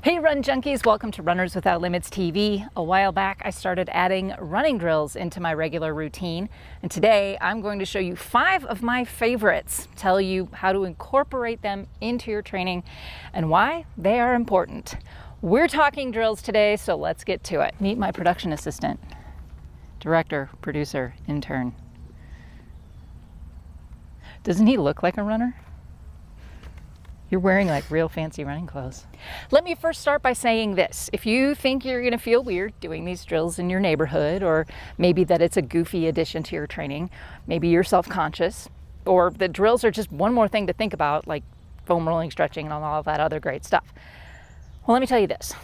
Hey run junkies, welcome to Runners Without Limits TV. A while back I started adding running drills into my regular routine, and today I'm going to show you 5 of my favorites, tell you how to incorporate them into your training and why they are important. We're talking drills today, so let's get to it. Meet my production assistant, director, producer, intern. Doesn't he look like a runner? You're wearing like real fancy running clothes. Let me first start by saying this. If you think you're gonna feel weird doing these drills in your neighborhood, or maybe that it's a goofy addition to your training, maybe you're self-conscious, or the drills are just one more thing to think about, like foam rolling, stretching, and all of that other great stuff. Well, let me tell you this.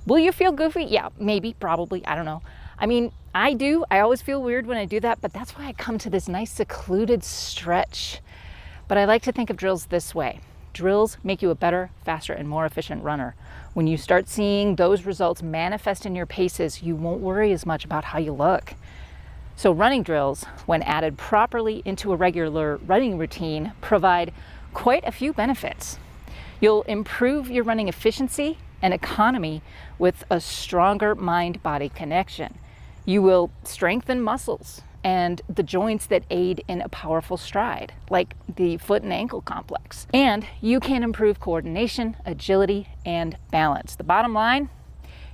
Will you feel goofy? Yeah, maybe, probably, I don't know. I mean, I do. I always feel weird when I do that, but that's why I come to this nice secluded stretch. But I like to think of drills this way. Drills make you a better, faster, and more efficient runner. When you start seeing those results manifest in your paces, you won't worry as much about how you look. So running drills, when added properly into a regular running routine, provide quite a few benefits. You'll improve your running efficiency and economy with a stronger mind-body connection. You will strengthen muscles and the joints that aid in a powerful stride, like the foot and ankle complex. And you can improve coordination, agility, and balance. The bottom line,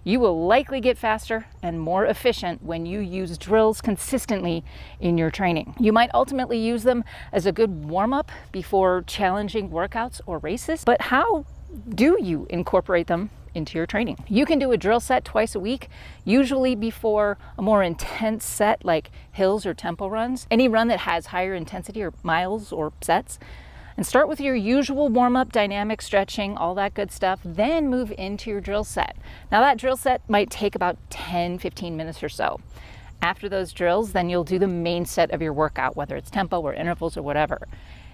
you will likely get faster and more efficient when you use drills consistently in your training. You might ultimately use them as a good warm-up before challenging workouts or races, but how do you incorporate them into your training? You can do a drill set twice a week, usually before a more intense set like hills or tempo runs, any run that has higher intensity or miles or sets. And start with your usual warm-up, dynamic stretching, all that good stuff, then move into your drill set. Now that drill set might take about 10-15 minutes or so. After those drills, then you'll do the main set of your workout, whether it's tempo or intervals or whatever.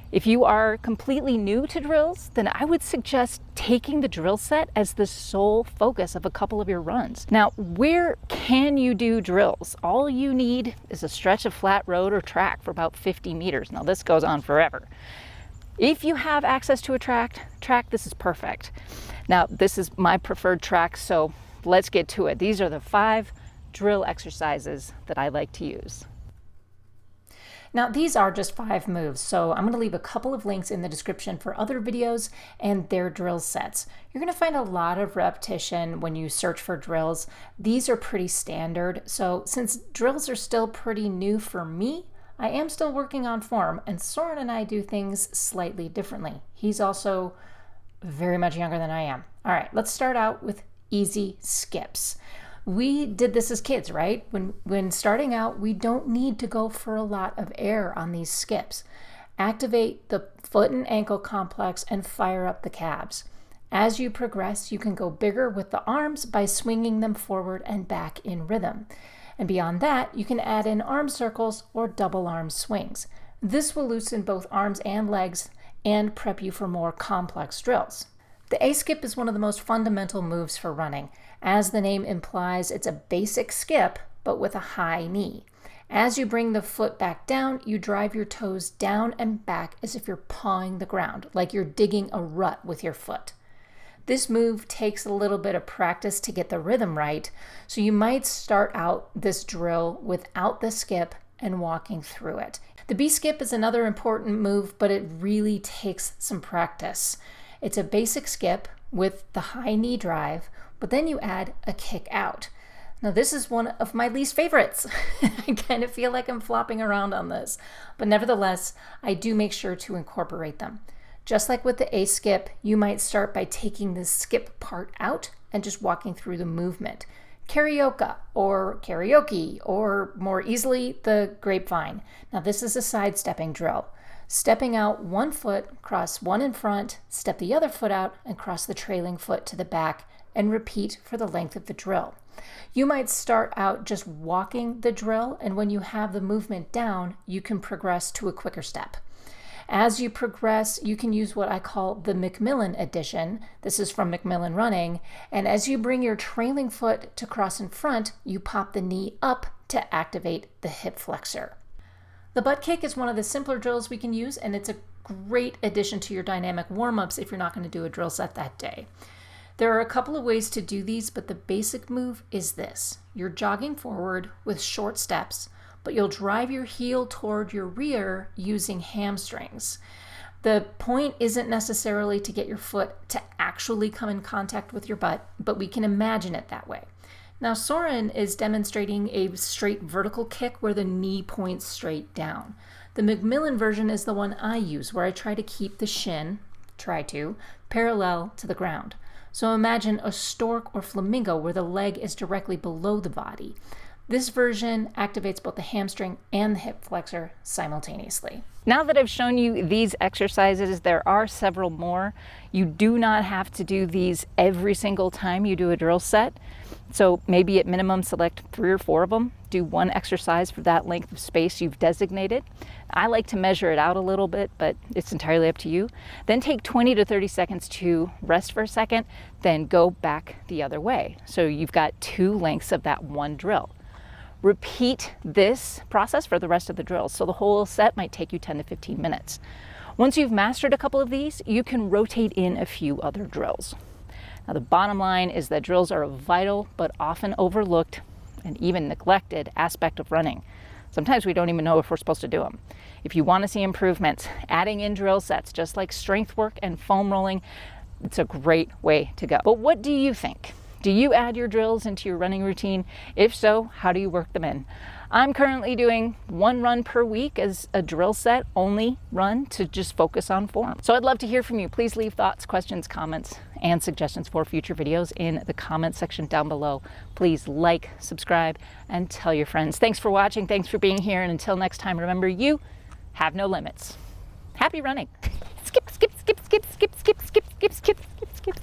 If you are completely new to drills, then I would suggest taking the drill set as the sole focus of a couple of your runs. Now, where can you do drills? All you need is a stretch of flat road or track for about 50 meters. Now, this goes on forever. If you have access to a track, this is perfect. Now, this is my preferred track, so let's get to it. These are the 5 drill exercises that I like to use. Now, these are just 5 moves, so I'm going to leave a couple of links in the description for other videos and their drill sets. You're going to find a lot of repetition when you search for drills. These are pretty standard, so since drills are still pretty new for me, I am still working on form, and Soren and I do things slightly differently. He's also very much younger than I am. All right, let's start out with easy skips. We did this as kids, right? When starting out, we don't need to go for a lot of air on these skips. Activate the foot and ankle complex and fire up the calves. As you progress, you can go bigger with the arms by swinging them forward and back in rhythm. And beyond that, you can add in arm circles or double arm swings. This will loosen both arms and legs and prep you for more complex drills. The A-skip is one of the most fundamental moves for running. As the name implies, it's a basic skip, but with a high knee. As you bring the foot back down, you drive your toes down and back as if you're pawing the ground, like you're digging a rut with your foot. This move takes a little bit of practice to get the rhythm right, so you might start out this drill without the skip and walking through it. The B-skip is another important move, but it really takes some practice. It's a basic skip with the high knee drive, but then you add a kick out. Now this is one of my least favorites. I kind of feel like I'm flopping around on this, but nevertheless, I do make sure to incorporate them. Just like with the A-skip, you might start by taking the skip part out and just walking through the movement. Karaoke, or more easily, the grapevine. Now this is a sidestepping drill. Stepping out one foot, cross one in front, step the other foot out, and cross the trailing foot to the back, and repeat for the length of the drill. You might start out just walking the drill, and when you have the movement down, you can progress to a quicker step. As you progress, you can use what I call the McMillan addition. This is from Macmillan Running. And as you bring your trailing foot to cross in front, you pop the knee up to activate the hip flexor. The butt kick is one of the simpler drills we can use, and it's a great addition to your dynamic warm-ups if you're not going to do a drill set that day. There are a couple of ways to do these, but the basic move is this. You're jogging forward with short steps, but you'll drive your heel toward your rear using hamstrings. The point isn't necessarily to get your foot to actually come in contact with your butt, but we can imagine it that way. Now, Soren is demonstrating a straight vertical kick where the knee points straight down. The Macmillan version is the one I use, where I try to keep the shin, parallel to the ground. So imagine a stork or flamingo where the leg is directly below the body. This version activates both the hamstring and the hip flexor simultaneously. Now that I've shown you these exercises, there are several more. You do not have to do these every single time you do a drill set. So maybe at minimum select 3 or 4 of them. Do one exercise for that length of space you've designated. I like to measure it out a little bit, but it's entirely up to you. Then take 20 to 30 seconds to rest for a second, then go back the other way. So you've got 2 lengths of that one drill. Repeat this process for the rest of the drills. So the whole set might take you 10 to 15 minutes. Once you've mastered a couple of these, you can rotate in a few other drills. Now, the bottom line is that drills are a vital but often overlooked and even neglected aspect of running. Sometimes we don't even know if we're supposed to do them. If you want to see improvements, adding in drill sets, just like strength work and foam rolling, it's a great way to go. But what do you think? Do you add your drills into your running routine? If so, how do you work them in? I'm currently doing 1 run per week as a drill set only run to just focus on form. So I'd love to hear from you. Please leave thoughts, questions, comments, and suggestions for future videos in the comment section down below. Please like, subscribe, and tell your friends. Thanks for watching. Thanks for being here. And until next time, remember, you have no limits. Happy running. Skip, skip, skip, skip, skip, skip, skip, skip, skip, skip, skip.